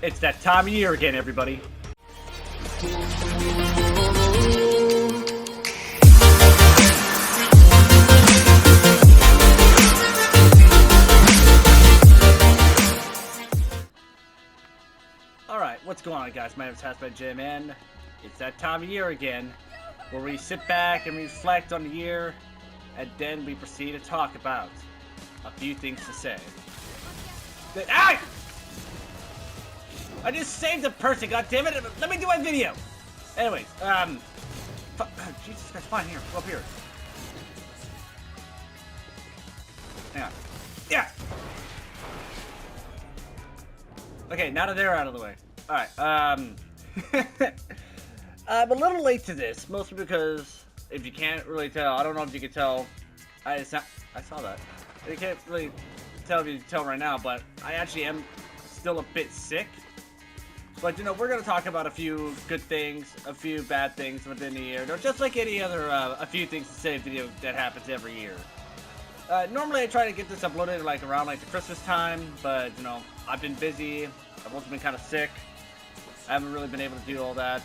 It's that time of year again, everybody. Alright, what's going on, guys? My name is HasbandJman. It's that time of year again, where we sit back and reflect on the year, and then we proceed to talk about a few things to say. I just saved a person, goddammit! Let me do my video! Anyways, Jesus Christ, fine, here, go up here. Hang on. Yeah! Okay, now that they're out of the way. Alright, I'm a little late to this, mostly because, if you can't really tell, I don't know if you can tell, I saw that. You can't really tell if you can tell right now, but I actually am still a bit sick. But, you know, we're going to talk about a few good things, a few bad things within the year. Just like any other, a few things to say video that happens every year. Normally I try to get this uploaded like around like the Christmas time, but, you know, I've been busy. I've also been kind of sick. I haven't really been able to do all that.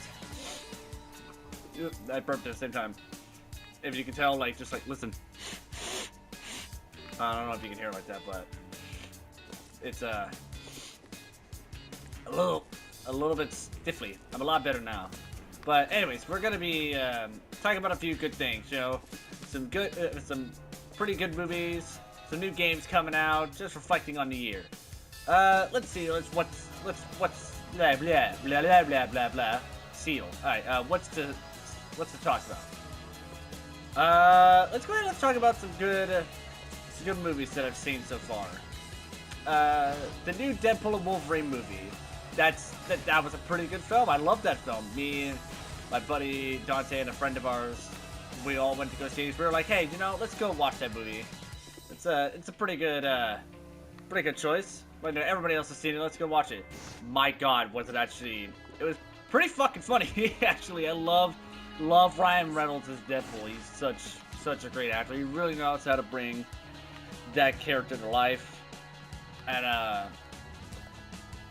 I burped at the same time. If you can tell, like, just like, listen. I don't know if you can hear it like that, but it's, a little bit stiffly. I'm a lot better now. But anyways, we're gonna be talking about a few good things. You know, some pretty good movies, some new games coming out. Just reflecting on the year. Let's see. What's blah blah blah blah blah blah blah. Seal. All right. What's to talk about? Let's go ahead and let's talk about some good movies that I've seen so far. The new Deadpool and Wolverine movie. That was a pretty good film. I love that film. Me, my buddy Dante, and a friend of ours, we all went to go see it. We were like, hey, you know, let's go watch that movie. It's a pretty good choice. But you know, everybody else has seen it. Let's go watch it. My God, was it actually? It was pretty fucking funny. Actually, I love Ryan Reynolds as Deadpool. He's such a great actor. He really knows how to bring that character to life. And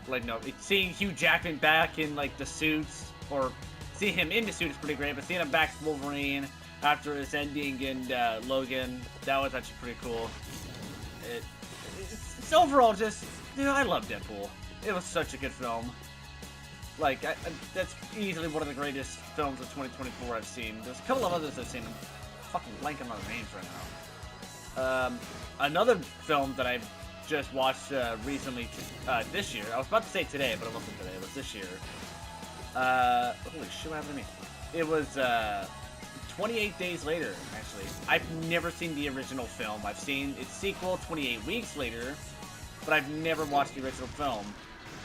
like, no, seeing Hugh Jackman back in, like, the suits, or seeing him in the suit is pretty great, but seeing him back as Wolverine after his ending in Logan, that was actually pretty cool. It's overall just, dude, I love Deadpool. It was such a good film. Like, that's easily one of the greatest films of 2024 I've seen. There's a couple of others I've seen. I'm fucking blanking on the names right now. Another film that I've just watched recently this year. I was about to say today, but it wasn't today. It was this year. Holy shit, what happened to me? It was 28 Days Later, actually. I've never seen the original film. I've seen its sequel, 28 Weeks Later, but I've never watched the original film.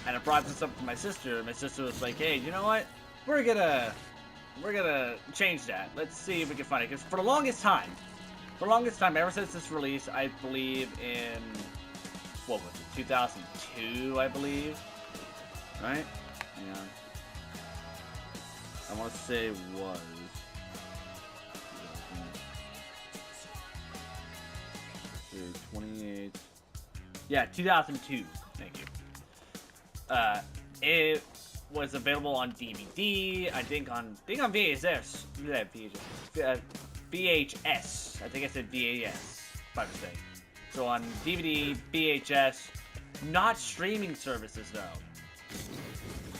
And I brought this up to my sister. My sister was like, hey, you know what? We're gonna change that. Let's see if we can find it. Because for the longest time, ever since this release, I believe in, what was it, 2002, I believe, right? Yeah. I want to say was 28. Yeah, 2002. Thank you. It was available on DVD. I think on VHS. Yeah, VHS. I think I said VHS by mistake. So on DVD, VHS, not streaming services though.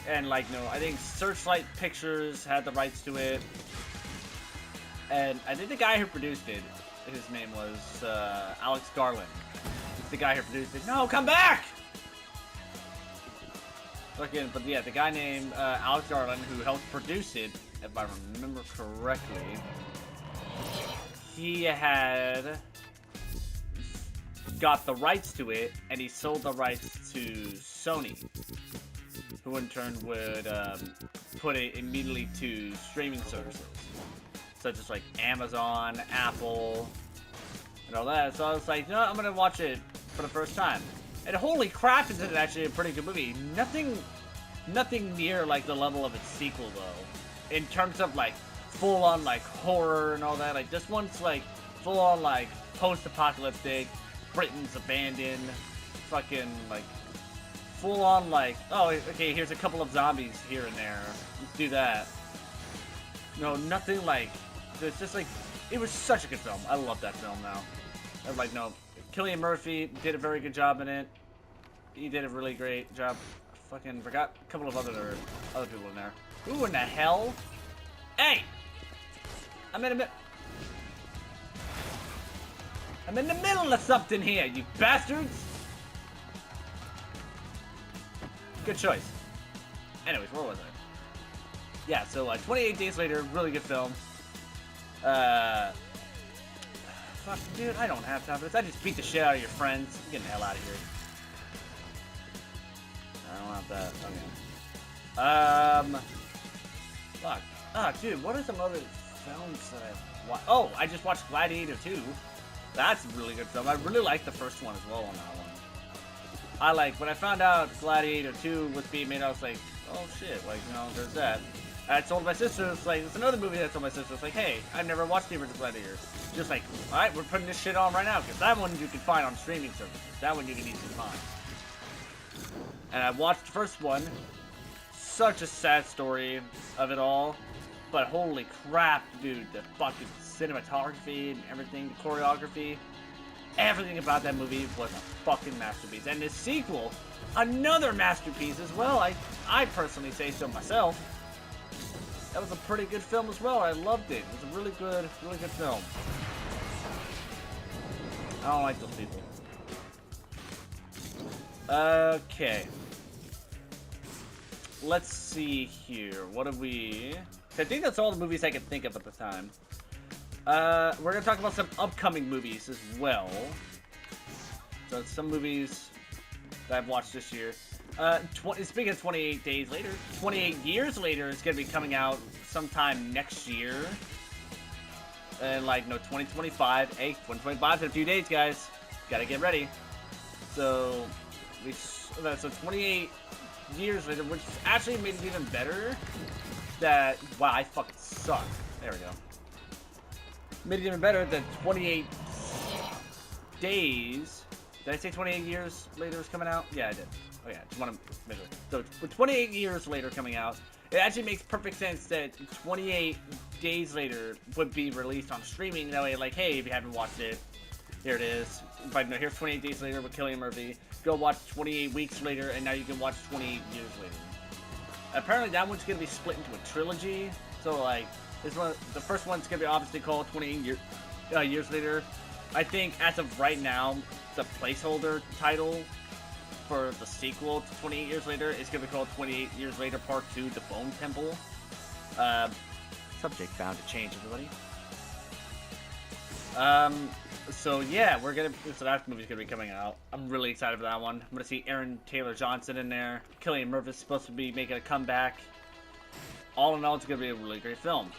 And like, no, I think Searchlight Pictures had the rights to it. And I think the guy who produced it, his name was Alex Garland. He's the guy who produced it. No, come back! But yeah, the guy named Alex Garland, who helped produce it, if I remember correctly, he had got the rights to it, and he sold the rights to Sony, who in turn would put it immediately to streaming services, such as like Amazon, Apple, and all that. So I was like, you know what, I'm gonna watch it for the first time. And holy crap, is it actually a pretty good movie. Nothing near like the level of its sequel though. In terms of like full-on like horror and all that. Like this one's like full-on like post-apocalyptic, Britain's abandoned, fucking like full on like, oh, okay, here's a couple of zombies here and there. Let's do that. No, nothing like, it's just like, it was such a good film. I love that film now. I'm like, no, Cillian Murphy did a very good job in it. He did a really great job. I fucking forgot a couple of other people in there. Who in the hell? Hey! I'm in the middle of something here, you bastards! Good choice. Anyways, where was I? Yeah, so 28 Days Later, really good film. Fuck, dude, I don't have time for this. I just beat the shit out of your friends. I'm getting the hell out of here. I don't want that. Okay. Fuck. Ah, dude, what are some other films that I've watched? Oh, I just watched Gladiator 2. That's a really good film. I really like the first one as well on that one. When I found out Gladiator 2 was being made, I was like, oh shit, like, you know, there's that. I told my sister, it's like, it's another movie that I told my sister, it's like, hey, I've never watched the original Gladiator. Just like, alright, we're putting this shit on right now, because that one you can find on streaming services. That one you can easily find. And I watched the first one. Such a sad story of it all. But holy crap, dude, the fucking cinematography and everything, the choreography. Everything about that movie was a fucking masterpiece. And the sequel, another masterpiece as well. I personally say so myself. That was a pretty good film as well. I loved it. It was a really good film. I don't like those people. Okay. Let's see here. What have we... I think that's all the movies I could think of at the time. We're gonna talk about some upcoming movies as well. So some movies that I've watched this year. Speaking of 28 Days Later, 28 Years Later is gonna be coming out sometime next year. And 2025. Hey, 2025 in a few days, guys. Gotta get ready. So 28 Years Later, which actually made it even better. Wow, I fucking suck. There we go. Made it even better that 28 days. Did I say 28 years later is coming out? Yeah, I did. Oh yeah, just want to make it. So with 28 years later coming out, it actually makes perfect sense that 28 days later would be released on streaming. That way, hey, if you haven't watched it, here it is. But no, here's 28 Days Later with Cillian Murphy. Go watch 28 Weeks Later, and now you can watch 28 Years Later. Apparently, that one's gonna be split into a trilogy. So this one, the first one's gonna be obviously called 28 Years Later. I think as of right now, the placeholder title for the sequel to 28 Years Later is gonna be called 28 Years Later Part 2: The Bone Temple. Subject bound to change, everybody. So yeah, so that movie's gonna be coming out. I'm really excited for that one. I'm gonna see Aaron Taylor Johnson in there. Cillian Murphy's supposed to be making a comeback. All in all, it's gonna be a really great film.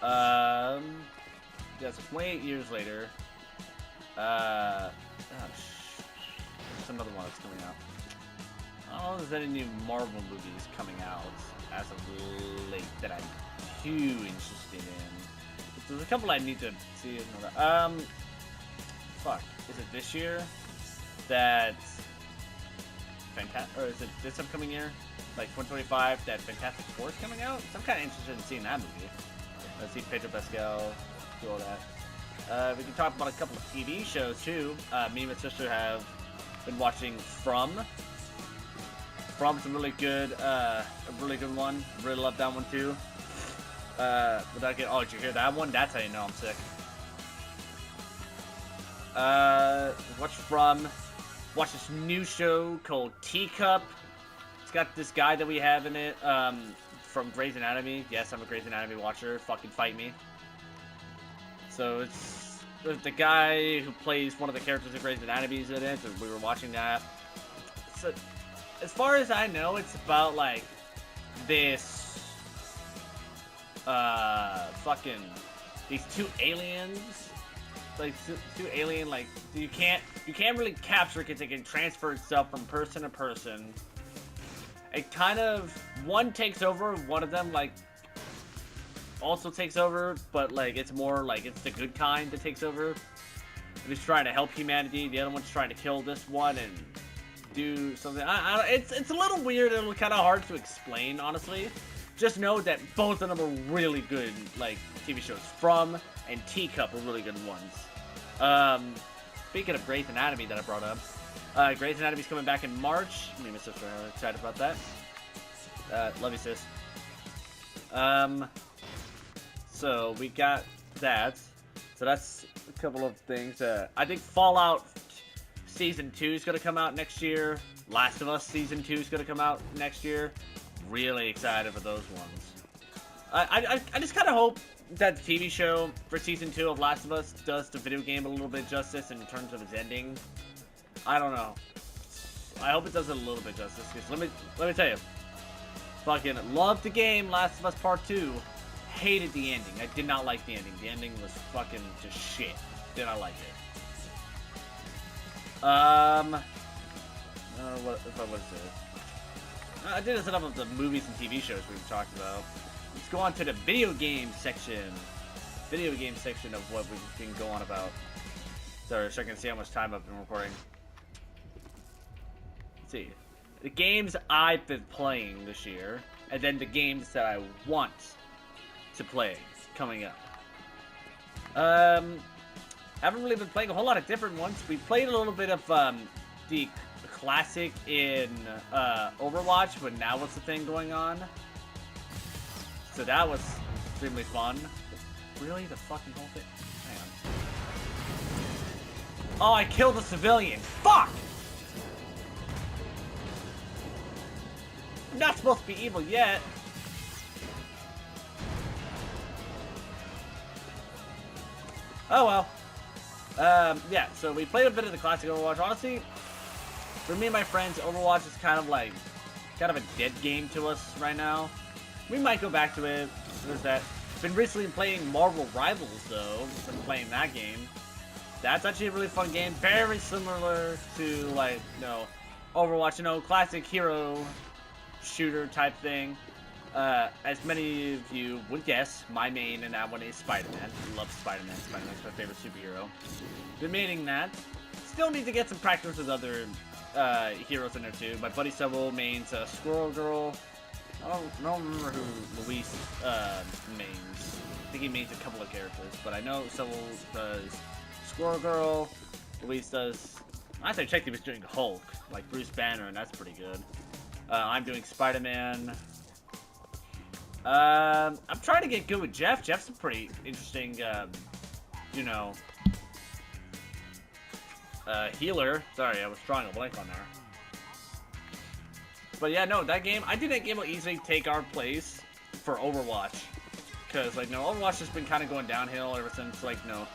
Yeah, so 28 Years Later. There's another one that's coming out. I don't know if there's any new Marvel movies coming out as of late that I'm too interested in. There's a couple I need to see. Fuck. Is it this year? That's or is it this upcoming year? 2025, that Fantastic Four is coming out? So I'm kind of interested in seeing that movie. Let's see Pedro Pascal, do all that. We can talk about a couple of TV shows too. Me and my sister have been watching From. From's a really good one. Really love that one too. Oh, did you hear that one? That's how you know I'm sick. Watch From. Watch this new show called Teacup. It's got this guy that we have in it, from Grey's Anatomy. Yes, I'm a Grey's Anatomy watcher. Fucking fight me. So it's the guy who plays one of the characters of Grey's Anatomy is in it, and we were watching that. So, as far as I know, it's about this fucking these two aliens, two alien, you can't really capture it because it can transfer itself from person to person. It kind of, one takes over, one of them also takes over, but it's more it's the good kind that takes over. And he's trying to help humanity. The other one's trying to kill this one, and do something. It's a little weird and kind of hard to explain, honestly. Just know that both of them are really good, like, TV shows. From and Teacup are really good ones. Speaking of Grey's Anatomy that I brought up, Grey's Anatomy's coming back in March. Me and my sister are excited about that. Love you, sis. So we got that. So that's a couple of things. I think Fallout Season 2 is going to come out next year. Last of Us Season 2 is going to come out next year. Really excited for those ones. I just kind of hope that the TV show for Season 2 of Last of Us does the video game a little bit justice in terms of its ending. I don't know. I hope it does it a little bit justice, because let me tell you. Fucking loved the game, Last of Us Part 2. Hated the ending. I did not like the ending. The ending was fucking just shit. Did not like it. What if I was there? I did a setup of the movies and TV shows we've talked about. Let's go on to the video game section. Video game section of what we've been going about. Sorry, so I can see how much time I've been recording. Let's see. The games I've been playing this year, and then the games that I want to play coming up. Haven't really been playing a whole lot of different ones. We played a little bit of the classic in Overwatch, but now what's the thing going on? So that was extremely fun. Really? The fucking whole thing? Hang on. Oh, I killed a civilian. Fuck! I'm not supposed to be evil yet. Oh well. Yeah, so we played a bit of the classic Overwatch. Honestly, for me and my friends, Overwatch is kind of a dead game to us right now. We might go back to it. There's that. Been recently playing Marvel Rivals though. Been playing that game. That's actually a really fun game. Very similar to, like, you know, Overwatch, you know, classic hero shooter type thing. As many of you would guess, my main in that one is Spider-Man. I love Spider-Man. Spider-Man's my favorite superhero. Been maining that. Still need to get some practice with other heroes in there too. My buddy Sebo mains Squirrel Girl. I don't remember who Luis mains. I think he mains a couple of characters, but I know Sebo does Squirrel Girl. Luis does. Last I checked, he was doing Hulk, like Bruce Banner, and that's pretty good. I'm doing Spider-Man. I'm trying to get good with Jeff. Jeff's a pretty interesting, you know, healer. Sorry, I was drawing a blank on there. But yeah, no, that game, I think that game will easily take our place for Overwatch. Because, like, no, Overwatch has been kind of going downhill ever since, like, you know,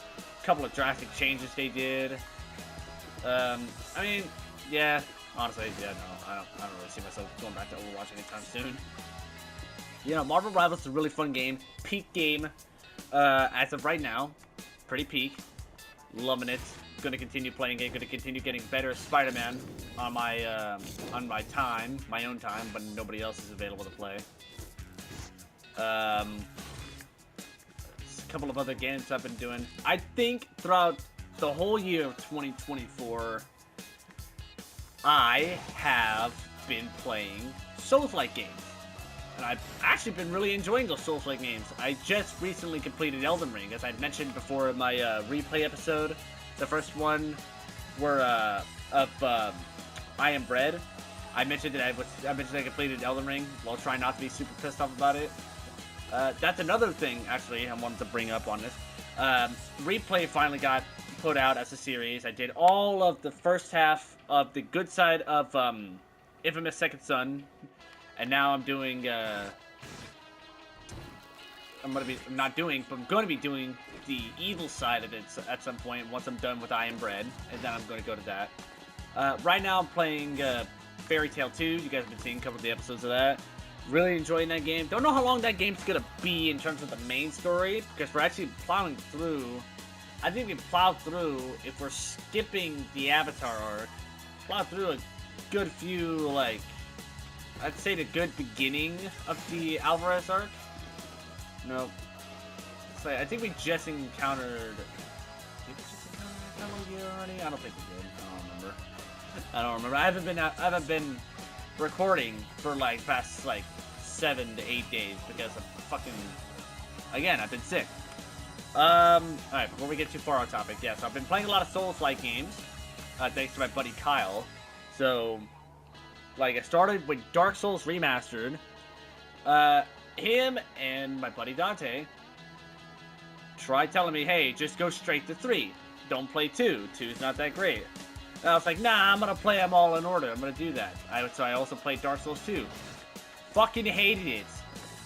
a couple of drastic changes they did. I mean, yeah, honestly, yeah, no, I don't really see myself going back to Overwatch anytime soon. You know, Marvel Rivals is a really fun game. Peak game, as of right now. Pretty peak. Loving it. Gonna continue playing it. Gonna continue getting better as Spider-Man on my time, my own time, but nobody else is available to play. A couple of other games I've been doing. I think throughout the whole year of 2024, I have been playing Souls-like games. And I've actually been really enjoying those Souls-like games. I just recently completed Elden Ring, as I mentioned before in my replay episode. The first one were of I Am Bread. I mentioned that I completed Elden Ring while trying not to be super pissed off about it. That's another thing, actually, I wanted to bring up on this. Replay finally got put out as a series. I did all of the first half of the good side of Infamous Second Son. And now I'm doing, I'm going to be doing the evil side of it at some point once I'm done with I Am Bread, and then I'm going to go to that. Right now I'm playing Fairy Tail 2. You guys have been seeing a couple of the episodes of that. Really enjoying that game. Don't know how long that game's going to be in terms of the main story, because we're actually plowing through. I think we plow through, if we're skipping the Avatar arc, plow through a good few, like, I'd say the good beginning of the Alvarez arc. Nope. So I think we just encountered. Did we just encounter already? I don't think we did. I don't remember. I don't remember. I haven't been recording for like past like 7 to 8 days because of fucking. Again, I've been sick. Alright, before we get too far on topic, yeah, so I've been playing a lot of Souls-like games, thanks to my buddy Kyle. So, like, I started with Dark Souls Remastered. Him and my buddy Dante tried telling me, hey, just go straight to 3. Don't play 2. 2's not that great. And I was like, nah, I'm gonna play them all in order. I'm gonna do that. So I also played Dark Souls 2. Fucking hated it.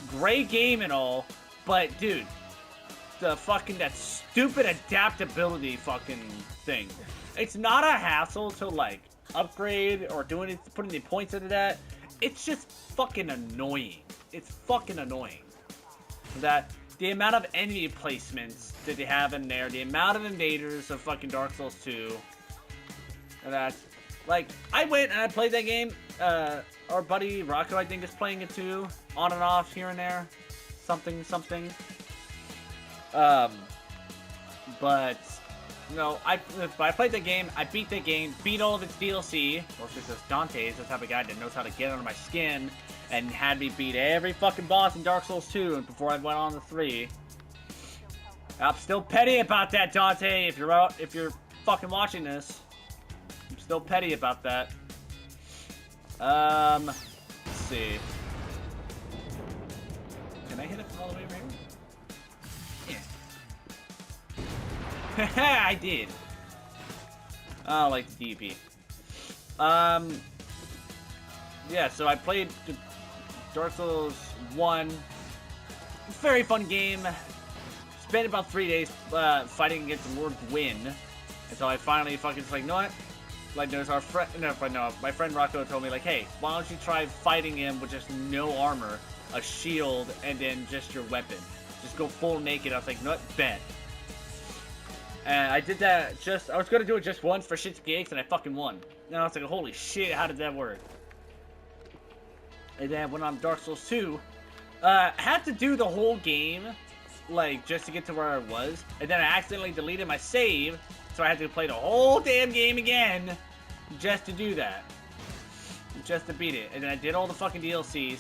Great game and all, but, dude, that stupid adaptability fucking thing. It's not a hassle to, like, upgrade or put any points into that. It's just fucking annoying. It's fucking annoying. That the amount of enemy placements that they have in there, the amount of invaders of fucking Dark Souls 2, and that, like, I went and I played that game. Our buddy Rocco, I think, is playing it too, on and off here and there, something. But no, I played the game. I beat the game, beat all of its DLC. Well, since it's Dante's, the type of guy that knows how to get under my skin, and had me beat every fucking boss in Dark Souls 2 and before I went on to 3. I'm still petty about that, Dante. If you're fucking watching this, I'm still petty about that. Let's see. Can I hit it from all the way over here? Yeah. I did. I don't like the DP. Yeah, so I played Dark Souls 1. Very fun game. Spent about 3 days fighting against Lord Gwyn. Until I finally fucking was like, you know what? Like, there's our friend, my friend Rocco told me, like, hey, why don't you try fighting him with just no armor, a shield, and then just your weapon. Just go full naked. I was like, no, bet. And I did that I was going to do it just once for shits and gigs, and I fucking won. And I was like, holy shit, how did that work? And then when I'm Dark Souls 2, had to do the whole game, like, just to get to where I was. And then I accidentally deleted my save, so I had to play the whole damn game again, just to do that. Just to beat it. And then I did all the fucking DLCs.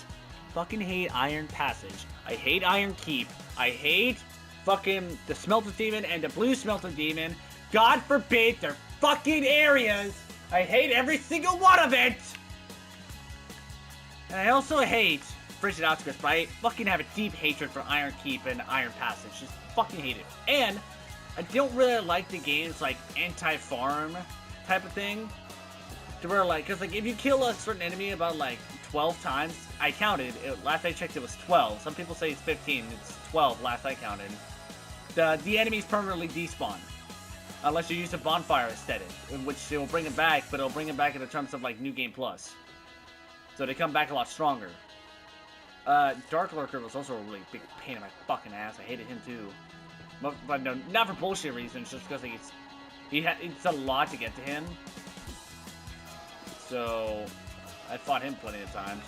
Fucking hate Iron Passage. I hate Iron Keep. I hate fucking the Smelter Demon and the Blue Smelter Demon. God forbid their fucking areas. I hate every single one of it. And I also hate Frigid Outskirts, but I fucking have a deep hatred for Iron Keep and Iron Passage. Just fucking hate it. And I don't really like the game's, like, anti-farm type of thing. To where, like, because, like, if you kill a certain enemy about, like, 12 times, I counted, last I checked it was 12. Some people say it's 15, it's 12 last I counted. The enemies permanently despawn. Unless you use a bonfire aesthetic, in which it will bring them back, but it'll bring them back in the terms of, like, New Game Plus. So they come back a lot stronger. Dark Lurker was also a really big pain in my fucking ass. I hated him too. But no, not for bullshit reasons, just because it's a lot to get to him. So I fought him plenty of times.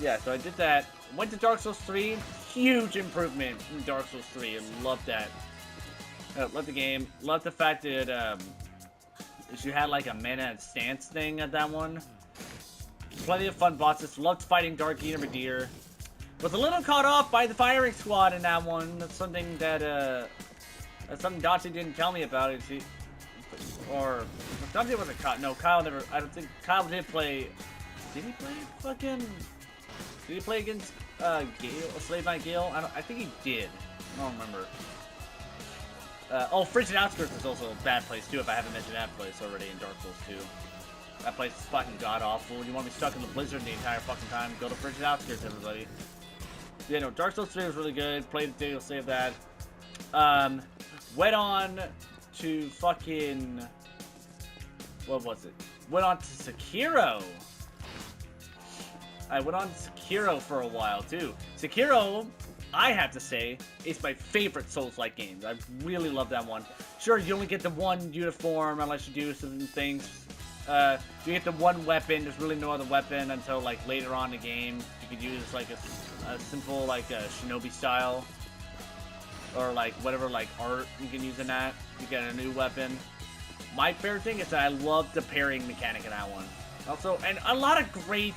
Yeah, so I did that. Went to Dark Souls 3. Huge improvement in Dark Souls 3. I loved that. Loved the game. Loved the fact that you had like a mana and stance thing at that one. Plenty of fun bosses. Loved fighting Dark Ymir. Was a little caught off by the firing squad in that one. That's something that that's something Dante didn't tell me about. Or Dante wasn't caught. No, Kyle never. I don't think Kyle did play. Did he play fucking? Did he play against Gale, Slave Knight Gale? I think he did. I don't remember. Oh, Frigid Outskirts is also a bad place too. If I haven't mentioned that place already in Dark Souls 2. That place is fucking god awful. You want me stuck in the blizzard the entire fucking time? Go to Frigid Outskirts, everybody. Yeah, no, Dark Souls 3 was really good. Played the DLC of that. Went on to fucking... What was it? Went on to Sekiro. I went on to Sekiro for a while, too. Sekiro, I have to say, is my favorite Souls-like game. I really love that one. Sure, you only get the one uniform unless you do certain things. You get the one weapon. There's really no other weapon until, like, later on in the game. You could use, like, a simple, like, shinobi style. Or, like, whatever, like, art you can use in that. You get a new weapon. my favorite thing is that I love the parrying mechanic in that one. Also, and a lot of great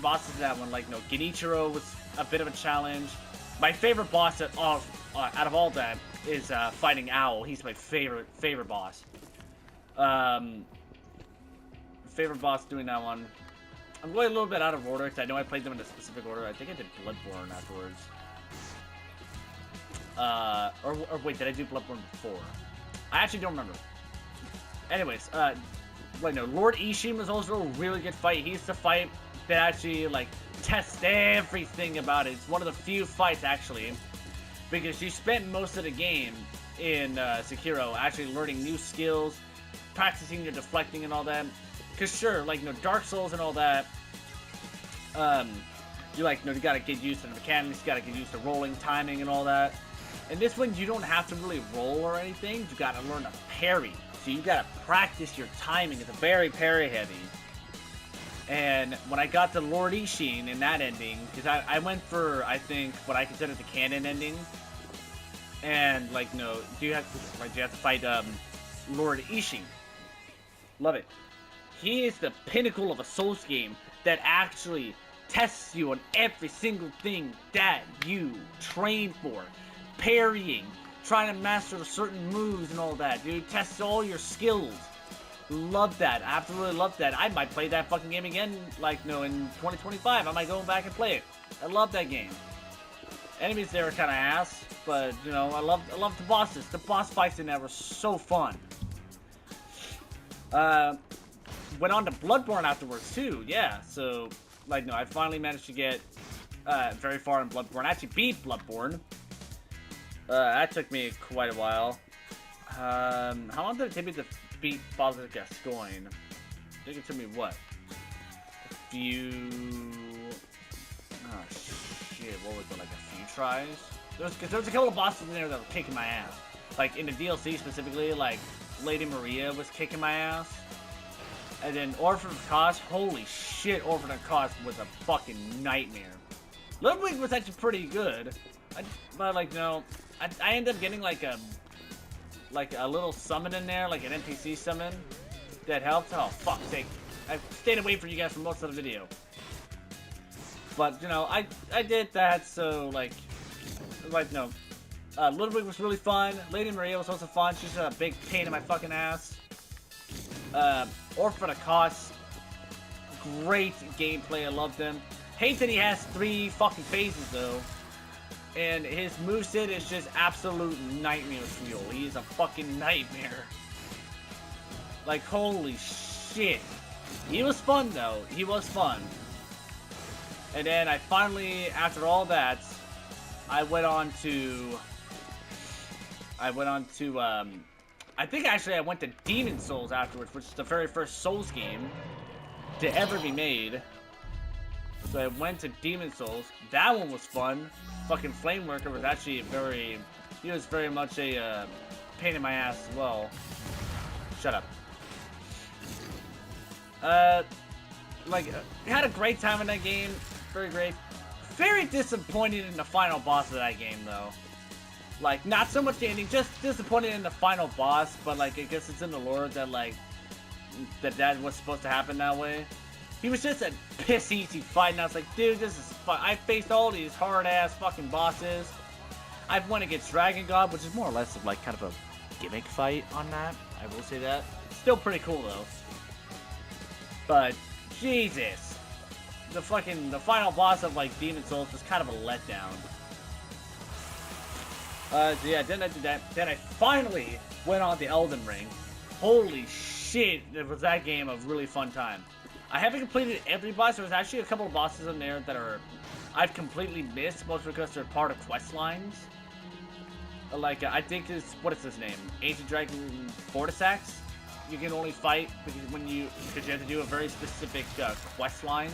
bosses in that one. Like, Genichiro was a bit of a challenge. My favorite boss out of all that is fighting Owl. He's my favorite boss. Favorite boss doing that one. I'm going a little bit out of order because I know I played them in a specific order. I think I did Bloodborne afterwards. Or wait, did I do Bloodborne before? I actually don't remember. Anyways, Lord Ishin was also a really good fight. He's the fight that actually, like, tests everything about it. It's one of the few fights, actually, because you spent most of the game in Sekiro actually learning new skills, practicing your deflecting and all that. Because sure, like, Dark Souls and all that, you gotta get used to the mechanics, you gotta get used to rolling, timing, and all that. And this one, you don't have to really roll or anything, you gotta learn to parry. So you gotta practice your timing, it's very parry heavy. And when I got to Lord Ishin in that ending, because I went for, I think, what I consider the canon ending. And, you have to fight, Lord Ishin. Love it. He is the pinnacle of a Souls game that actually tests you on every single thing that you train for. Parrying, trying to master certain moves and all that, dude. Tests all your skills. Love that. Absolutely love that. I might play that fucking game again, in 2025. I might go back and play it. I love that game. Enemies there are kind of ass, but, I love the bosses. The boss fights in there were so fun. Went on to Bloodborne afterwards too, yeah. So, I finally managed to get very far in Bloodborne. I actually beat Bloodborne. That took me quite a while. How long did it take me to beat Baldur's Gascoigne? I think it took me what? A few... Oh shit, what was it, a few tries? There was a couple of bosses in there that were kicking my ass. In the DLC specifically, Lady Maria was kicking my ass. And then Orphan of Kos, holy shit, Orphan of Kos was a fucking nightmare. Ludwig was actually pretty good. But I ended up getting a little summon in there, an NPC summon that helped. Oh, fuck's sake. I stayed away from you guys for most of the video. But, I did that, so, Ludwig was really fun. Lady Maria was also fun. She's a big pain in my fucking ass. Orphan of Kos, great gameplay, I loved him. Hate that he has 3 fucking phases though. And his moveset is just absolute nightmare fuel. He is a fucking nightmare. Holy shit. He was fun though. He was fun. And then I finally, after all that, I went on to I think actually I went to Demon Souls afterwards, which is the very first Souls game to ever be made. So I went to Demon Souls. That one was fun. Fucking Flameworker was actually he was very much a pain in my ass as well. Shut up. Had a great time in that game. Very great. Very disappointed in the final boss of that game though. Not so much the ending, just disappointed in the final boss, but, I guess it's in the lore that, that was supposed to happen that way. He was just a piss-easy fight, and I was like, dude, this is fun. I faced all these hard-ass fucking bosses. I've won against Dragon God, which is more or less of, kind of a gimmick fight on that. I will say that. Still pretty cool, though. But, Jesus. The final boss of, Demon Souls was kind of a letdown. So yeah, then I did that. Then I finally went on to Elden Ring. Holy shit, was that game a really fun time. I haven't completed every boss. There's actually a couple of bosses in there that I've completely missed, mostly because they're part of quest lines. I think what is his name? Ancient Dragon Vortisax. You can only fight because you have to do a very specific quest line.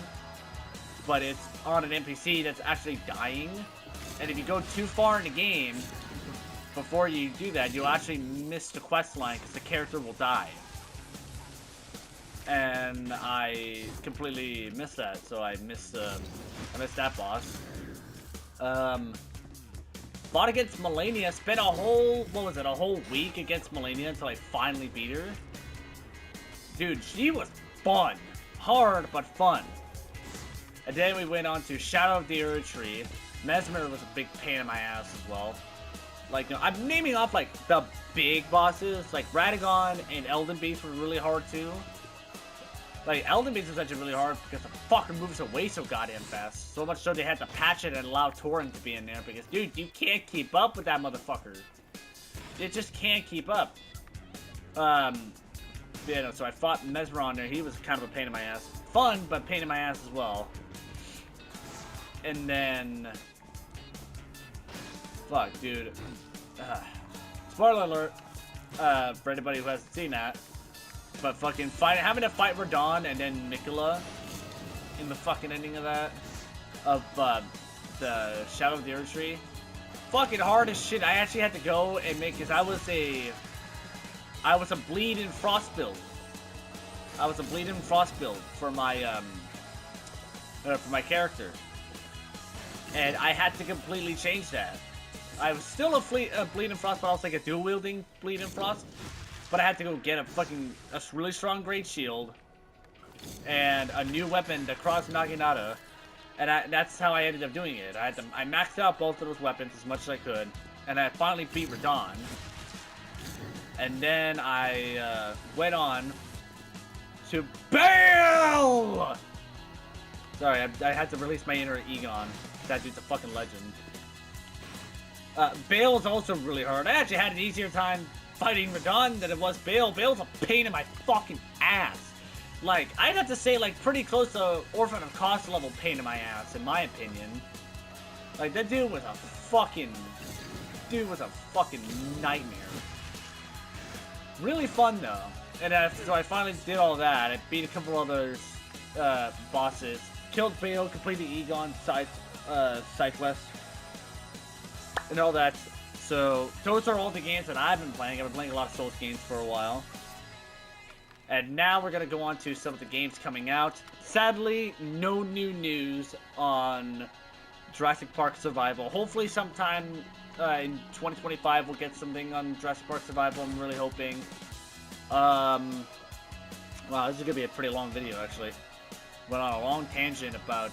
But it's on an NPC that's actually dying. And if you go too far in the game, before you do that, you'll actually miss the quest line because the character will die. And I completely missed that, so I missed that boss. fought against Melania, spent a whole, what was it, a whole week against Melania until I finally beat her. Dude, she was fun. Hard, but fun. And then we went on to Shadow of the Erdtree. Mesmer was a big pain in my ass as well. Like, you know, I'm naming off, like, the big bosses. Like, Radagon and Elden Beast were really hard, too. Like, Elden Beast was actually really hard because the fucker moves away so goddamn fast. So much so they had to patch it and allow Torrent to be in there because, dude, you can't keep up with that motherfucker. It just can't keep up. You know, so I fought Mesmer on there. He was kind of a pain in my ass. Fun, but pain in my ass as well. And then... Fuck, dude. Spoiler alert. For anybody who hasn't seen that. But fucking having to fight Radahn and then Miquella in the fucking ending of that. Of, the Shadow of the Erdtree. Fucking hard as shit. I actually had to go and make, because I was a bleed and frost build. I was a bleed and frost build for my character. And I had to completely change that. I was still a bleed and frost, but I was like a dual wielding bleed and frost. But I had to go get a really strong great shield and a new weapon, the Cross Naginata, and that's how I ended up doing it. I maxed out both of those weapons as much as I could, and I finally beat Radahn. And then I went on to Bale. Sorry, I had to release my inner Egon. That dude's a fucking legend. Bale is also really hard. I actually had an easier time fighting Radahn than it was Bale. Bale's a pain in my fucking ass. Like, I'd have to say, like, pretty close to Orphan of Cost level pain in my ass, in my opinion. Like, that dude was a fucking nightmare. Really fun, though. And so I finally did all that. I beat a couple other bosses. Killed Bale, completed Egon side quest. And all that. So, those are all the games that I've been playing. I've been playing a lot of Souls games for a while. And now we're going to go on to some of the games coming out. Sadly, no new news on Jurassic Park Survival. Hopefully sometime in 2025 we'll get something on Jurassic Park Survival. I'm really hoping. Wow, this is going to be a pretty long video, actually. Went on a long tangent about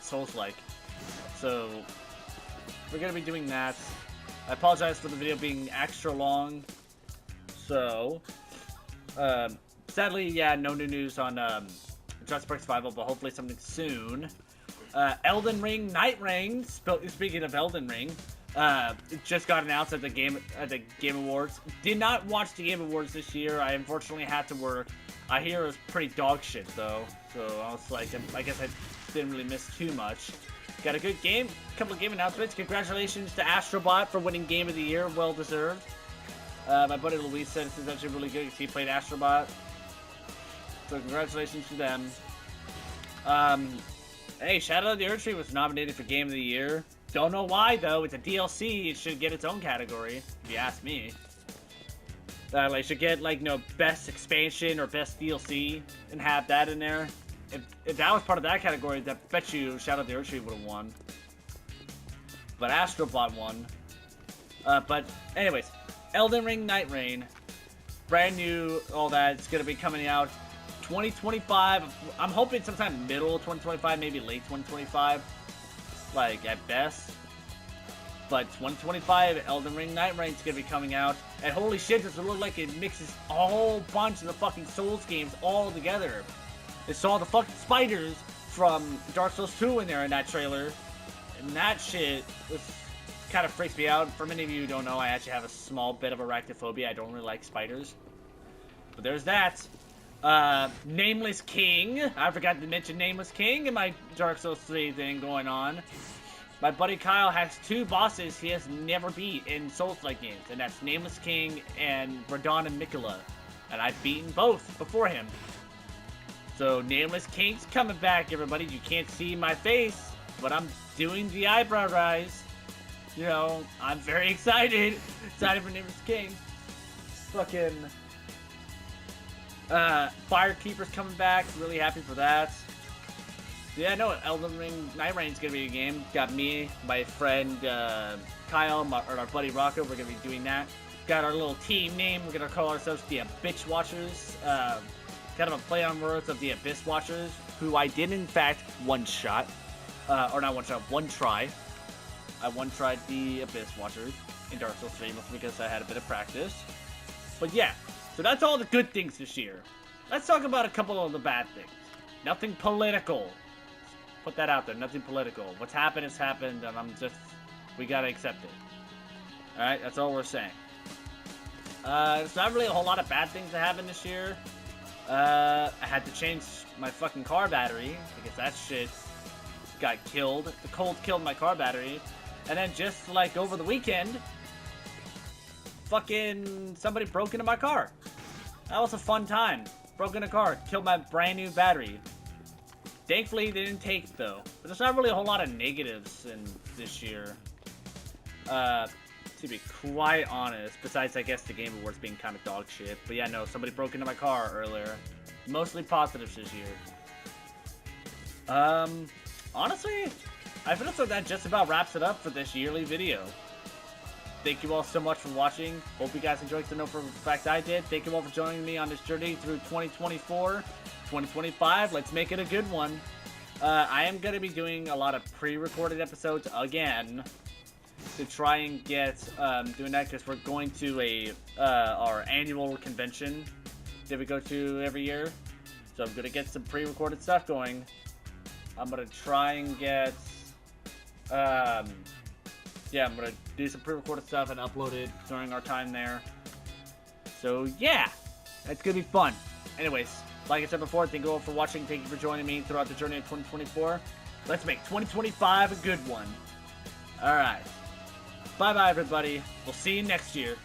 Souls-like. So, we're going to be doing that. I apologize for the video being extra long. So, sadly, yeah, no new news on Jurassic Park Survival, but hopefully something soon. Elden Ring Night Reign. Speaking of Elden Ring, it just got announced at the Game Awards. Did not watch the Game Awards this year. I unfortunately had to work. I hear it was pretty dog shit though, so I was like, I guess I didn't really miss too much. Got a good game, couple of game announcements. Congratulations to Astrobot for winning Game of the Year, well deserved. My buddy Luis said this is actually really good because he played Astrobot. So congratulations to them. Hey, Shadow of the Erdtree was nominated for Game of the Year. Don't know why though. It's a DLC. It should get its own category, if you ask me. Like, should get like, you know, best expansion or best DLC and have that in there. If that was part of that category, I bet you Shadow of the Erdtree would have won. But Astrobot won. But anyways, Elden Ring Night Reign, brand new, all that. It's gonna be coming out 2025. I'm hoping sometime middle of 2025, maybe late 2025, like at best. But 2025, Elden Ring Night Reign is gonna be coming out, and holy shit, does it look like it mixes a whole bunch of the fucking Souls games all together. They saw the fucking spiders from Dark Souls 2 in there in that trailer, and that shit kind of freaks me out. For many of you who don't know, I actually have a small bit of arachnophobia. I don't really like spiders. But there's that. Nameless King. I forgot to mention Nameless King in my Dark Souls 3 thing going on. My buddy Kyle has two bosses he has never beat in Souls-like games, and that's Nameless King and Radahn and Miquella. And I've beaten both before him. So Nameless King's coming back, everybody. You can't see my face, but I'm doing the eyebrow rise. You know, I'm very excited. Excited for Nameless King. Fucking Firekeeper's coming back. Really happy for that. Yeah, no, Elden Ring Night Reign's gonna be a game. Got me, my friend Kyle, or our buddy Rocco. We're gonna be doing that. Got our little team name. We're gonna call ourselves the Bitch Watchers. Kind of a play on words of the Abyss Watchers, who I did in fact one-shot, or not one-shot, one-try. I one-tried the Abyss Watchers in Dark Souls 3 because I had a bit of practice. But yeah, so that's all the good things this year. Let's talk about a couple of the bad things. Nothing political. Put that out there, nothing political. What's happened has happened, and we gotta accept it. Alright, that's all we're saying. There's not really a whole lot of bad things that happened this year. I had to change my fucking car battery, because that shit got killed. The cold killed my car battery. And then just like over the weekend, fucking somebody broke into my car. That was a fun time. Broke into a car, killed my brand new battery. Thankfully, they didn't take it though. But there's not really a whole lot of negatives in this year. To be quite honest, besides I guess the Game Awards being kind of dog shit. But yeah, no, somebody broke into my car earlier. Mostly positives this year. Honestly, I feel so that just about wraps it up for this yearly video. Thank you all so much for watching. Hope you guys enjoyed, because I know for a fact I did. Thank you all for joining me on this journey through 2024, 2025. Let's make it a good one. I am going to be doing a lot of pre-recorded episodes again to try and get doing that, because we're going to our annual convention that we go to every year. So I'm going to get some pre-recorded stuff going. I'm going to try and get yeah, I'm going to do some pre-recorded stuff and upload it during our time there. So yeah, that's going to be fun. Anyways, like I said before, thank you all for watching. Thank you for joining me throughout the journey of 2024. Let's make 2025 a good one. Alright. Bye-bye, everybody. We'll see you next year.